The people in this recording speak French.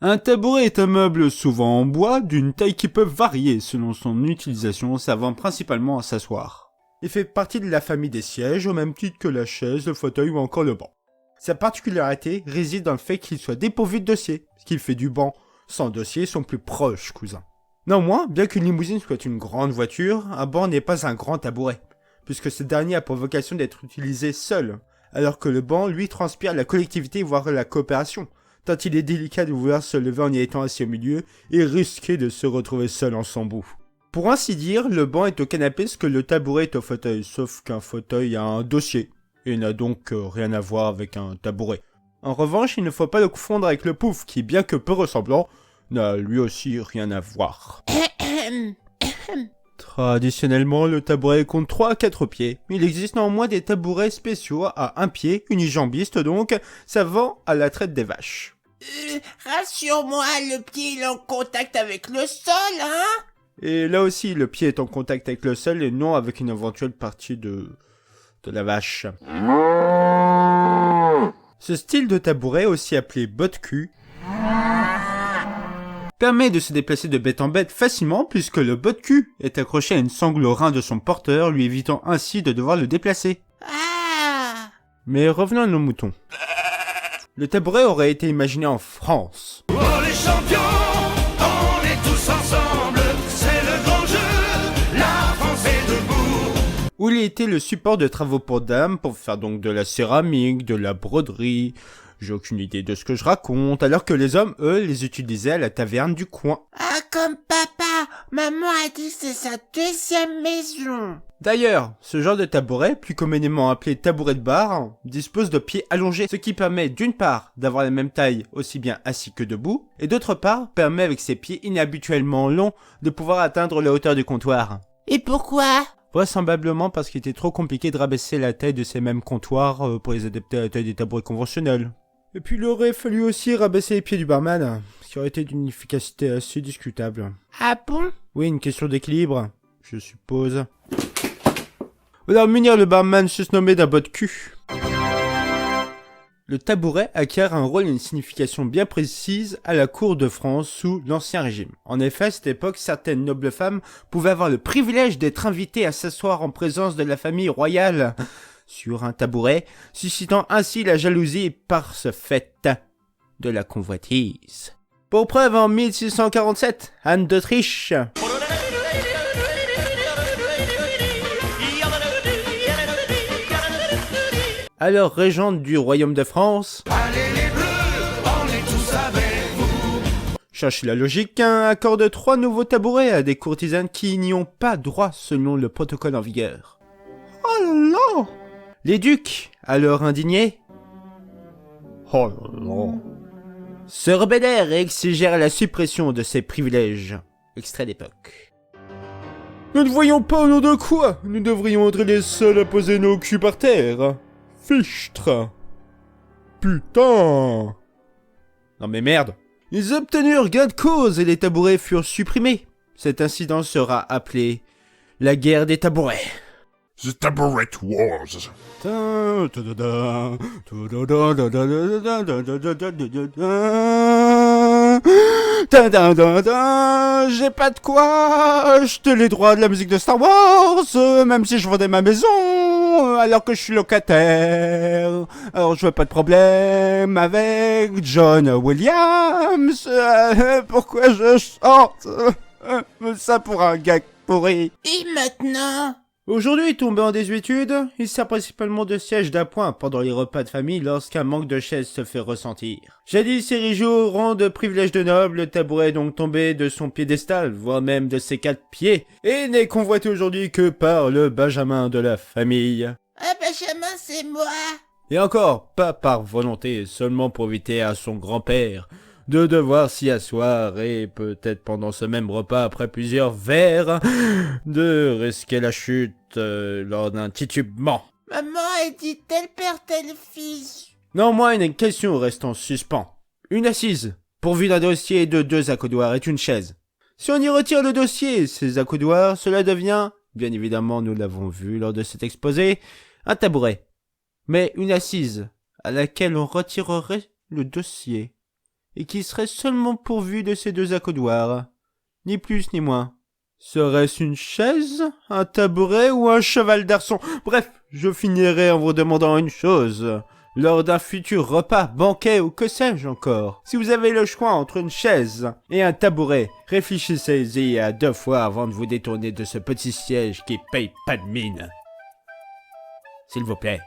Un tabouret est un meuble souvent en bois d'une taille qui peut varier selon son utilisation, servant principalement à s'asseoir. Il fait partie de la famille des sièges au même titre que la chaise, le fauteuil ou encore le banc. Sa particularité réside dans le fait qu'il soit dépourvu de dossier, ce qui fait du banc sans dossier son plus proche cousin. Néanmoins, bien qu'une limousine soit une grande voiture, un banc n'est pas un grand tabouret, puisque ce dernier a pour vocation d'être utilisé seul, alors que le banc, lui, transpire la collectivité voire la coopération, tant il est délicat de vouloir se lever en y étant assis au milieu et risquer de se retrouver seul en son bout. Pour ainsi dire, le banc est au canapé ce que le tabouret est au fauteuil, sauf qu'un fauteuil a un dossier, et n'a donc rien à voir avec un tabouret. En revanche, il ne faut pas le confondre avec le pouf, qui, bien que peu ressemblant, n'a lui aussi rien à voir. Traditionnellement, le tabouret compte 3 à 4 pieds. Il existe néanmoins des tabourets spéciaux à un pied, unijambistes donc, servant à la traite des vaches. Rassure-moi, le pied il est en contact avec le sol, hein? Et là aussi, le pied est en contact avec le sol et non avec une éventuelle partie de la vache. Ce style de tabouret, aussi appelé botte-cul, permet de se déplacer de bête en bête facilement puisque le botte-cul est accroché à une sangle au rein de son porteur, lui évitant ainsi de devoir le déplacer. Ah! Mais revenons à nos moutons. Le tabouret aurait été imaginé en France. Oh les champions, on est tous ensemble, c'est le grand jeu, la France est debout. Où il était le support de travaux pour dames, pour faire donc de la céramique, de la broderie. J'ai aucune idée de ce que je raconte, alors que les hommes, eux, les utilisaient à la taverne du coin. Ah, comme papa! Maman a dit que c'est sa deuxième maison! D'ailleurs, ce genre de tabouret, plus communément appelé tabouret de bar, dispose de pieds allongés, ce qui permet d'une part d'avoir la même taille aussi bien assis que debout, et d'autre part permet avec ses pieds inhabituellement longs de pouvoir atteindre la hauteur du comptoir. Et pourquoi? Vraisemblablement parce qu'il était trop compliqué de rabaisser la taille de ces mêmes comptoirs pour les adapter à la taille des tabourets conventionnels. Et puis il aurait fallu aussi rabaisser les pieds du barman, ce qui aurait été d'une efficacité assez discutable. Ah bon? Oui, une question d'équilibre, je suppose. Alors munir le barman susnommé d'un bot de cul. Le tabouret acquiert un rôle et une signification bien précise à la cour de France sous l'Ancien Régime. En effet, à cette époque, certaines nobles femmes pouvaient avoir le privilège d'être invitées à s'asseoir en présence de la famille royale sur un tabouret, suscitant ainsi la jalousie par ce fait de la convoitise. Pour preuve, en 1647, Anne d'Autriche alors régente du royaume de France, Allez les bleus, on est tous avec vous. cherche la logique, accorde 3 nouveaux tabourets à des courtisanes qui n'y ont pas droit selon le protocole en vigueur. Oh là là! Les ducs, alors indignés, oh là là, se rebellèrent et exigèrent la suppression de ces privilèges. Extrait d'époque. Nous ne voyons pas au nom de quoi nous devrions être les seuls à poser nos culs par terre. Fichtre. Putain. Non mais merde. Ils obtinrent gain de cause et les tabourets furent supprimés. Cet incident sera appelé la guerre des tabourets. The Tabouret Wars. J'ai pas de quoi acheter les droits de la musique de Star Wars, même si je vendais ma maison, alors que je suis locataire. Alors je veux pas de problème avec John Williams. Pourquoi je chante ça pour un gag pourri? Et maintenant? Aujourd'hui, tombé en désuétude, il sert principalement de siège d'appoint pendant les repas de famille lorsqu'un manque de chaises se fait ressentir. Jadis érigé au rang de privilège de noble, le tabouret est donc tombé de son piédestal, voire même de ses 4 pieds, et n'est convoité aujourd'hui que par le Benjamin de la famille. Ah, Benjamin, c'est moi! Et encore, pas par volonté, seulement pour éviter à son grand-père de devoir s'y asseoir et peut-être pendant ce même repas, après plusieurs verres, de risquer la chute lors d'un titubement. Maman, elle dit tel père, tel fils. Néanmoins, une question reste en suspens. Une assise, pourvue d'un dossier et de 2 accoudoirs, est une chaise. Si on y retire le dossier et ses accoudoirs, cela devient, bien évidemment nous l'avons vu lors de cet exposé, un tabouret. Mais une assise, à laquelle on retirerait le dossier et qui serait seulement pourvu de ces 2 accoudoirs. Ni plus ni moins. Serait-ce une chaise, un tabouret ou un cheval d'arçon? Bref, je finirai en vous demandant une chose. Lors d'un futur repas, banquet ou que sais-je encore, si vous avez le choix entre une chaise et un tabouret, réfléchissez-y à 2 fois avant de vous détourner de ce petit siège qui paye pas de mine. S'il vous plaît.